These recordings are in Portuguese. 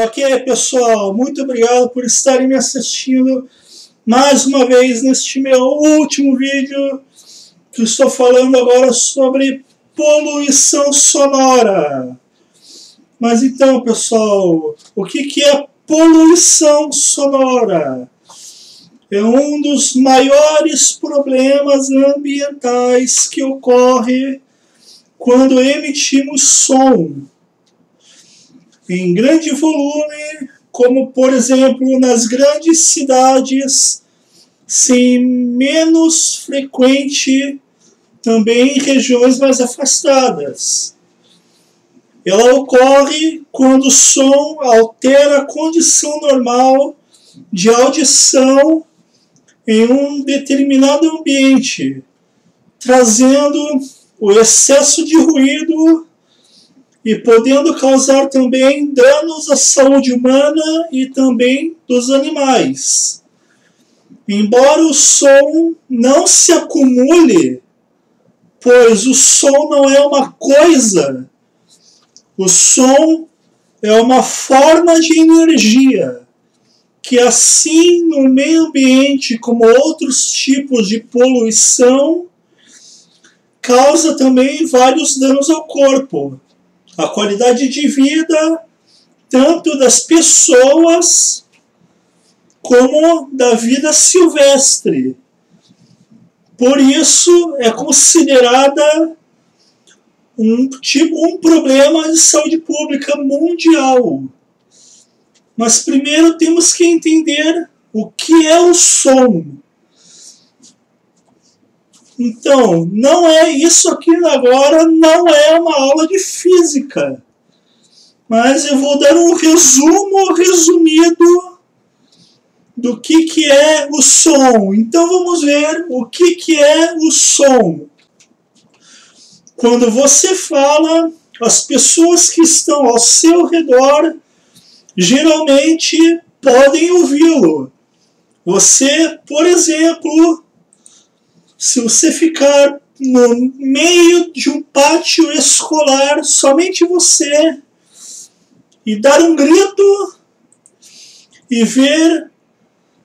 Ok, pessoal, muito obrigado por estarem me assistindo mais uma vez neste meu último vídeo, que estou falando agora sobre poluição sonora. Mas então, pessoal, o que é poluição sonora? É um dos maiores problemas ambientais que ocorre quando emitimos som em grande volume, como por exemplo nas grandes cidades, sim, menos frequente também em regiões mais afastadas. Ela ocorre quando o som altera a condição normal de audição em um determinado ambiente, trazendo o excesso de ruído e podendo causar também danos à saúde humana e também dos animais. Embora o som não se acumule, pois o som não é uma coisa, o som é uma forma de energia, que assim no meio ambiente, como outros tipos de poluição, causa também vários danos ao corpo. A qualidade de vida, tanto das pessoas, como da vida silvestre. Por isso, é considerada um problema de saúde pública mundial. Mas primeiro temos que entender o que é o som. Então, não é isso aqui agora, não é uma aula de física. Mas eu vou dar um resumo resumido do que é o som. Então vamos ver o que é o som. Quando você fala, as pessoas que estão ao seu redor geralmente podem ouvi-lo. Você, por exemplo, se você ficar no meio de um pátio escolar, somente você, e dar um grito e ver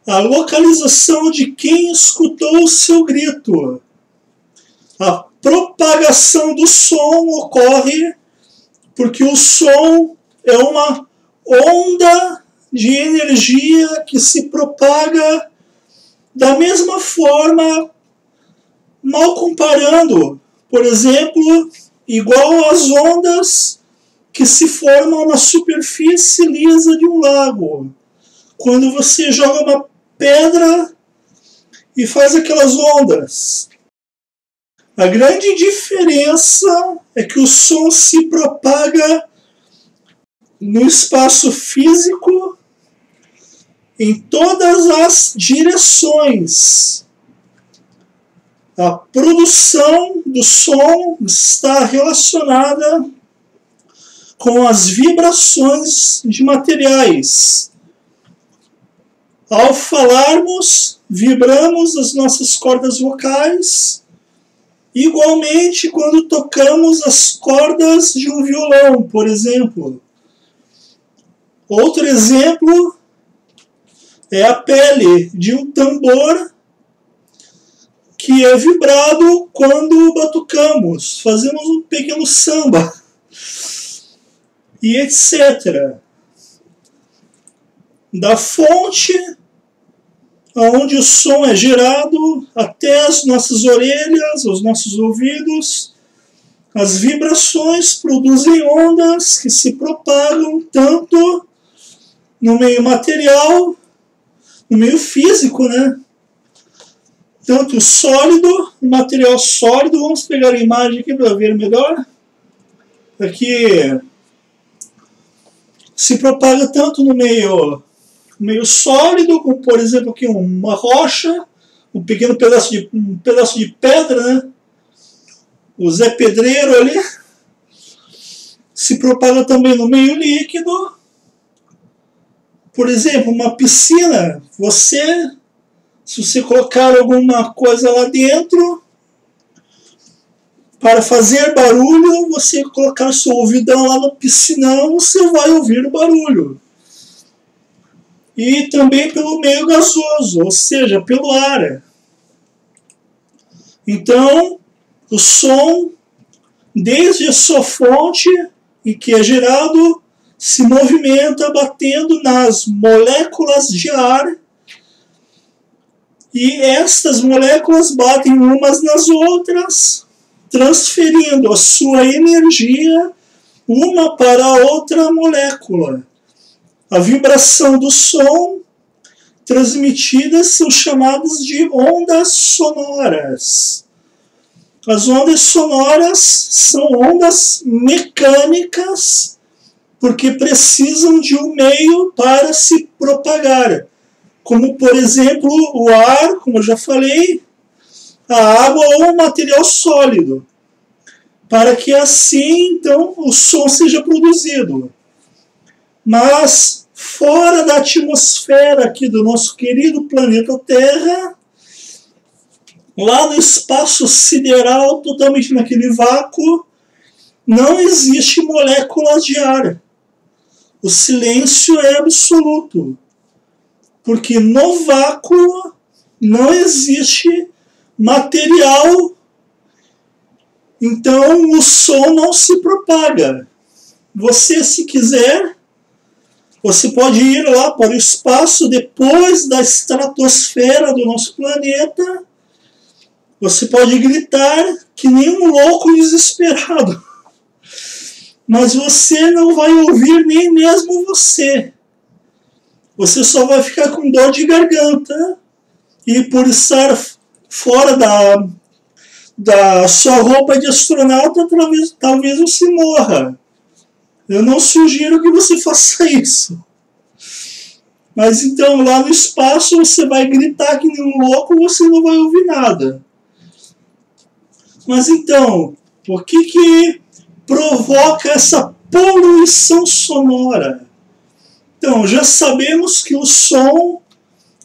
a localização de quem escutou o seu grito, a propagação do som ocorre porque o som é uma onda de energia que se propaga da mesma forma, mal comparando, por exemplo, igual às ondas que se formam na superfície lisa de um lago. Quando você joga uma pedra e faz aquelas ondas. A grande diferença é que o som se propaga no espaço físico em todas as direções. A produção do som está relacionada com as vibrações de materiais. Ao falarmos, vibramos as nossas cordas vocais, igualmente quando tocamos as cordas de um violão, por exemplo. Outro exemplo é a pele de um tambor que é vibrado quando batucamos, fazemos um pequeno samba, e etc. Da fonte onde o som é gerado até as nossas orelhas, os nossos ouvidos, as vibrações produzem ondas que se propagam tanto no meio material, no meio físico, né? Tanto sólido, material sólido, vamos pegar a imagem aqui para ver melhor. Aqui se propaga tanto no meio sólido, como por exemplo aqui uma rocha, um pedaço de pedra, né? O Zé Pedreiro ali. Se propaga também no meio líquido. Por exemplo, uma piscina, se você colocar alguma coisa lá dentro, para fazer barulho, você colocar seu ouvidão lá no piscinão, você vai ouvir o barulho. e também pelo meio gasoso, ou seja, pelo ar. Então, o som, desde a sua fonte, e que é gerado, se movimenta batendo nas moléculas de ar, e estas moléculas batem umas nas outras, transferindo a sua energia uma para a outra molécula. A vibração do som transmitidas são chamadas de ondas sonoras. As ondas sonoras são ondas mecânicas porque precisam de um meio para se propagar, como, por exemplo, o ar, como eu já falei, a água ou o material sólido, para que assim, então, o som seja produzido. Mas, fora da atmosfera aqui do nosso querido planeta Terra, lá no espaço sideral, totalmente naquele vácuo, não existe moléculas de ar. O silêncio é absoluto, porque no vácuo não existe material, então o som não se propaga. Você, se quiser, você pode ir lá para o espaço depois da estratosfera do nosso planeta. Você pode gritar que nem um louco desesperado, mas você não vai ouvir nem mesmo você. Você só vai ficar com dor de garganta e por estar fora da sua roupa de astronauta, talvez você morra. Eu não sugiro que você faça isso. Mas então, lá no espaço, você vai gritar que nem um louco, você não vai ouvir nada. Mas então, o que provoca essa poluição sonora? Então, já sabemos que o som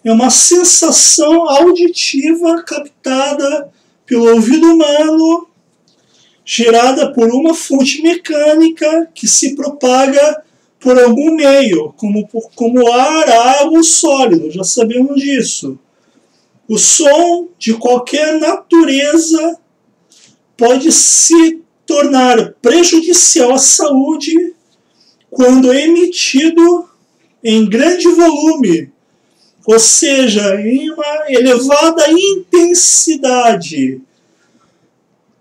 é uma sensação auditiva captada pelo ouvido humano, gerada por uma fonte mecânica que se propaga por algum meio, como ar, água ou sólido. Já sabemos disso. O som de qualquer natureza pode se tornar prejudicial à saúde quando emitido em grande volume, ou seja, em uma elevada intensidade.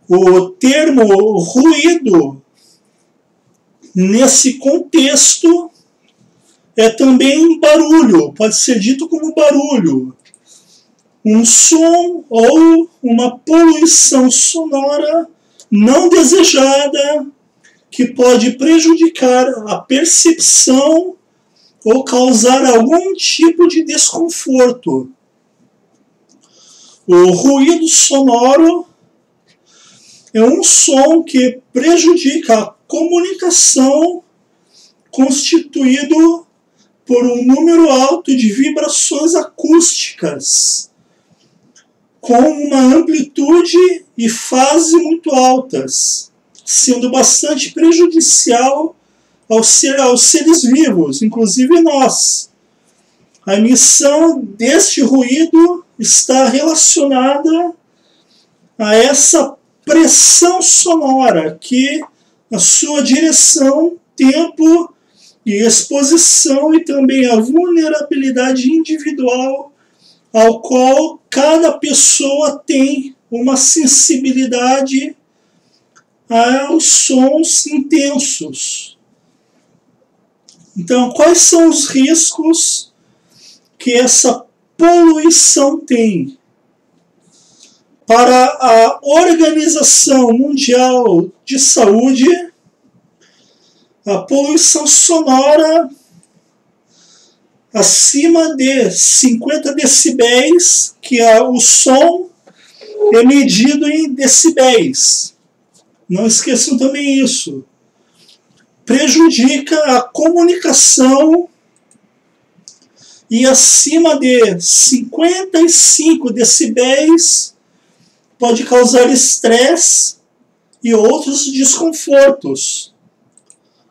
O termo ruído, nesse contexto, é também barulho, pode ser dito como barulho. Um som ou uma poluição sonora não desejada que pode prejudicar a percepção ou causar algum tipo de desconforto. O ruído sonoro é um som que prejudica a comunicação, constituído por um número alto de vibrações acústicas, com uma amplitude e fase muito altas, sendo bastante prejudicial aos seres vivos, inclusive nós. A emissão deste ruído está relacionada a essa pressão sonora que, na sua direção, tempo e exposição, e também a vulnerabilidade individual ao qual cada pessoa tem uma sensibilidade aos sons intensos. Então, quais são os riscos que essa poluição tem? Para a Organização Mundial de Saúde, a poluição sonora acima de 50 decibéis, que é o som é medido em decibéis. Não esqueçam também isso. Prejudica a comunicação, e acima de 55 decibéis pode causar estresse e outros desconfortos,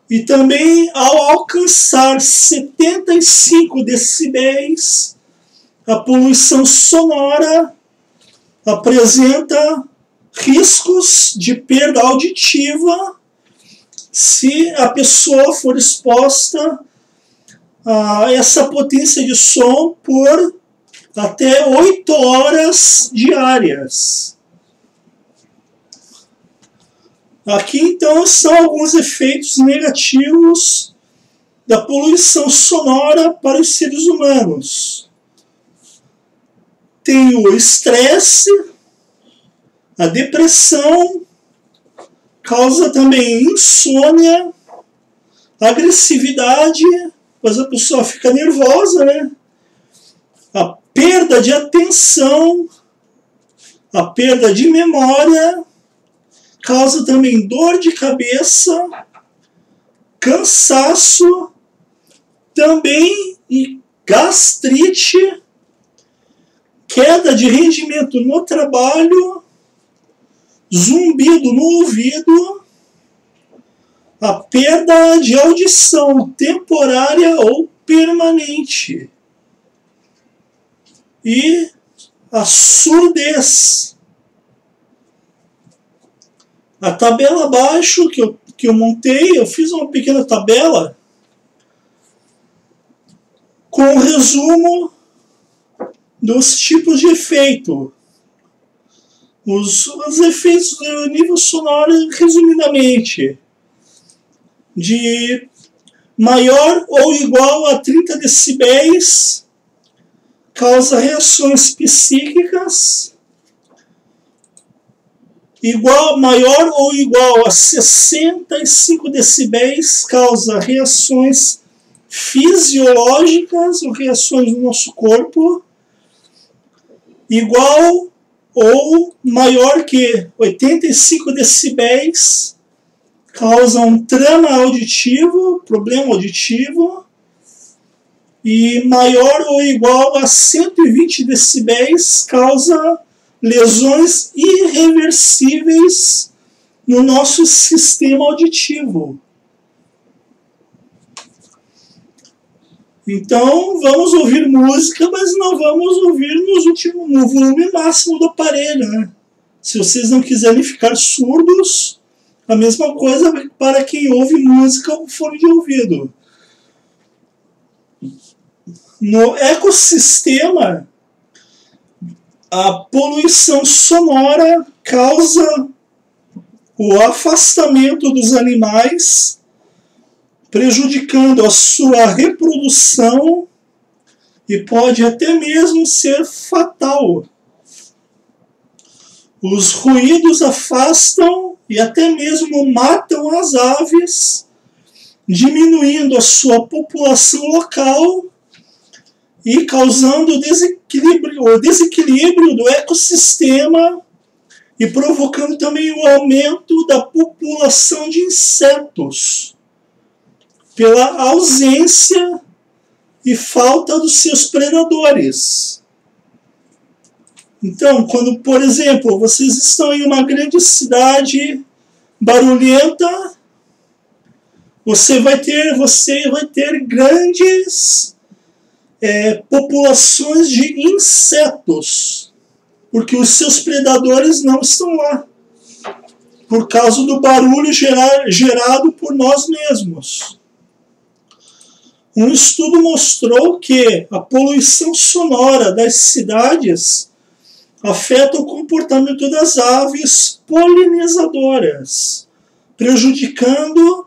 E também, ao alcançar 75 decibéis, a poluição sonora apresenta riscos de perda auditiva se a pessoa for exposta a essa potência de som por até 8 horas diárias. Aqui, então, são alguns efeitos negativos da poluição sonora para os seres humanos. Tem o estresse, a depressão, causa também insônia, agressividade, pois a pessoa fica nervosa, né? A perda de atenção, a perda de memória, causa também dor de cabeça, cansaço, também e gastrite, queda de rendimento no trabalho, zumbido no ouvido, a perda de audição temporária ou permanente e a surdez. A tabela abaixo que eu montei, eu fiz uma pequena tabela com um resumo dos tipos de efeito. Os efeitos do nível sonoro, resumidamente, de maior ou igual a 30 decibéis, causa reações psíquicas, maior ou igual a 65 decibéis, causa reações fisiológicas ou reações do nosso corpo, igual ou maior que 85 decibéis, causa um trauma auditivo, problema auditivo, e maior ou igual a 120 decibéis, causa lesões irreversíveis no nosso sistema auditivo. Então, vamos ouvir música, mas não vamos ouvir no volume máximo do aparelho, né? Se vocês não quiserem ficar surdos, a mesma coisa para quem ouve música com fone de ouvido. No ecossistema, a poluição sonora causa o afastamento dos animais, prejudicando a sua reprodução e pode até mesmo ser fatal. Os ruídos afastam e até mesmo matam as aves, diminuindo a sua população local e causando o desequilíbrio do ecossistema e provocando também o aumento da população de insetos, pela ausência e falta dos seus predadores. Então, quando, por exemplo, vocês estão em uma grande cidade barulhenta, você vai ter grandes populações de insetos, porque os seus predadores não estão lá, por causa do barulho gerado por nós mesmos. Um estudo mostrou que a poluição sonora das cidades afeta o comportamento das aves polinizadoras, prejudicando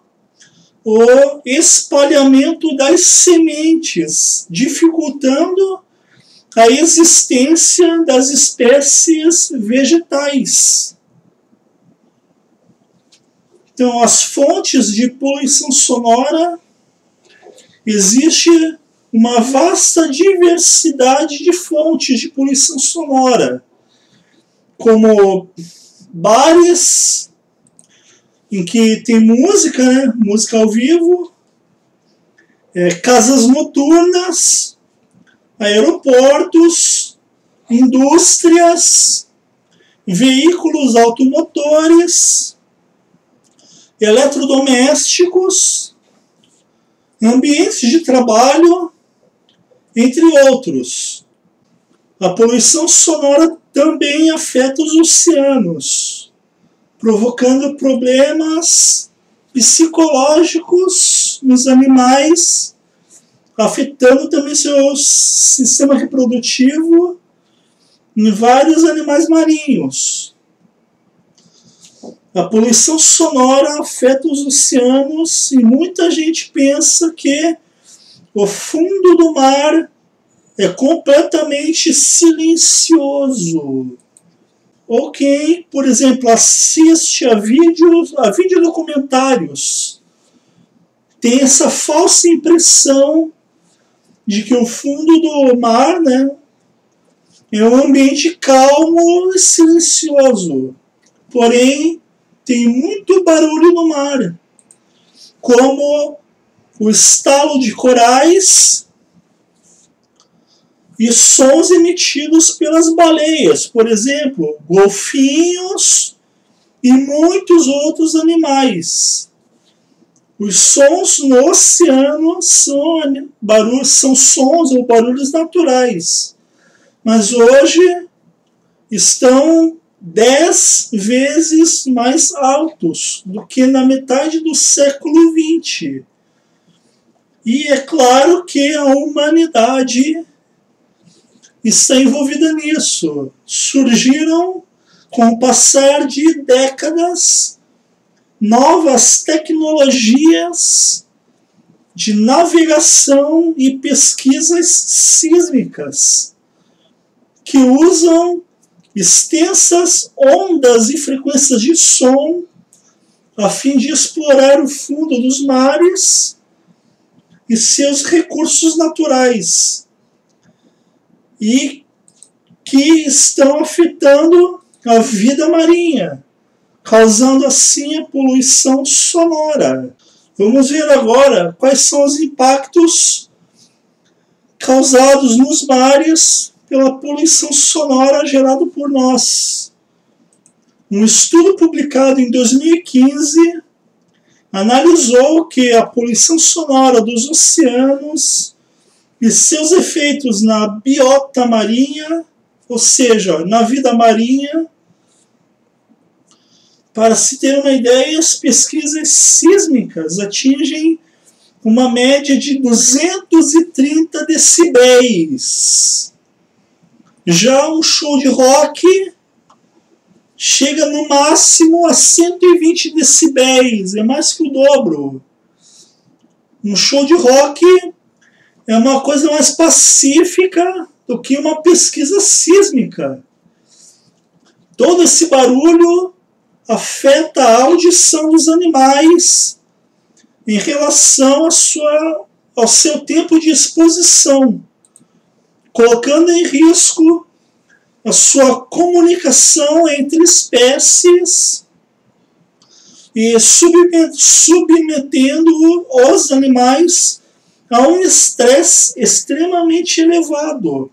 o espalhamento das sementes, dificultando a existência das espécies vegetais. Então, as fontes de poluição sonora, existe uma vasta diversidade de fontes de poluição sonora, como bares em que tem música, né? Música ao vivo, casas noturnas, aeroportos, indústrias, veículos automotores, eletrodomésticos, ambientes de trabalho, entre outros. A poluição sonora também afeta os oceanos, provocando problemas psicológicos nos animais, afetando também seu sistema reprodutivo em vários animais marinhos. A poluição sonora afeta os oceanos e muita gente pensa que o fundo do mar é completamente silencioso. Ou quem, por exemplo, assiste a videodocumentários tem essa falsa impressão de que o fundo do mar, né, é um ambiente calmo e silencioso. Porém, tem muito barulho no mar, como o estalo de corais e sons emitidos pelas baleias, por exemplo, golfinhos e muitos outros animais. Os sons no oceano são sons ou barulhos naturais, mas hoje estão 10 vezes mais altos do que na metade do século XX. E é claro que a humanidade está envolvida nisso. Surgiram, com o passar de décadas, novas tecnologias de navegação e pesquisas sísmicas que usam extensas ondas e frequências de som a fim de explorar o fundo dos mares e seus recursos naturais, e que estão afetando a vida marinha, causando assim a poluição sonora. Vamos ver agora quais são os impactos causados nos mares pela poluição sonora gerada por nós. Um estudo publicado em 2015 analisou que a poluição sonora dos oceanos e seus efeitos na biota marinha, ou seja, na vida marinha. Para se ter uma ideia, as pesquisas sísmicas atingem uma média de 230 decibéis. Já um show de rock chega no máximo a 120 decibéis, é mais que o dobro. Um show de rock é uma coisa mais pacífica do que uma pesquisa sísmica. Todo esse barulho afeta a audição dos animais em relação ao seu tempo de exposição, colocando em risco a sua comunicação entre espécies e submetendo os animais a um estresse extremamente elevado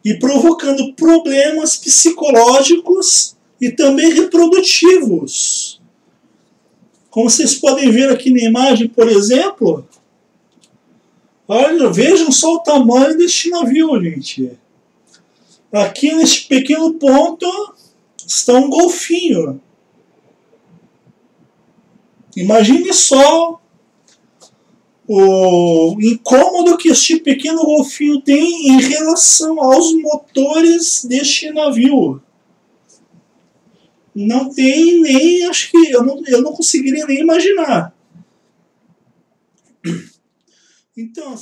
e provocando problemas psicológicos e também reprodutivos. Como vocês podem ver aqui na imagem, por exemplo, olha, vejam só o tamanho deste navio, gente. Aqui neste pequeno ponto está um golfinho. Imagine só o incômodo que este pequeno golfinho tem em relação aos motores deste navio. Não tem nem, acho que eu não conseguiria nem imaginar. Então,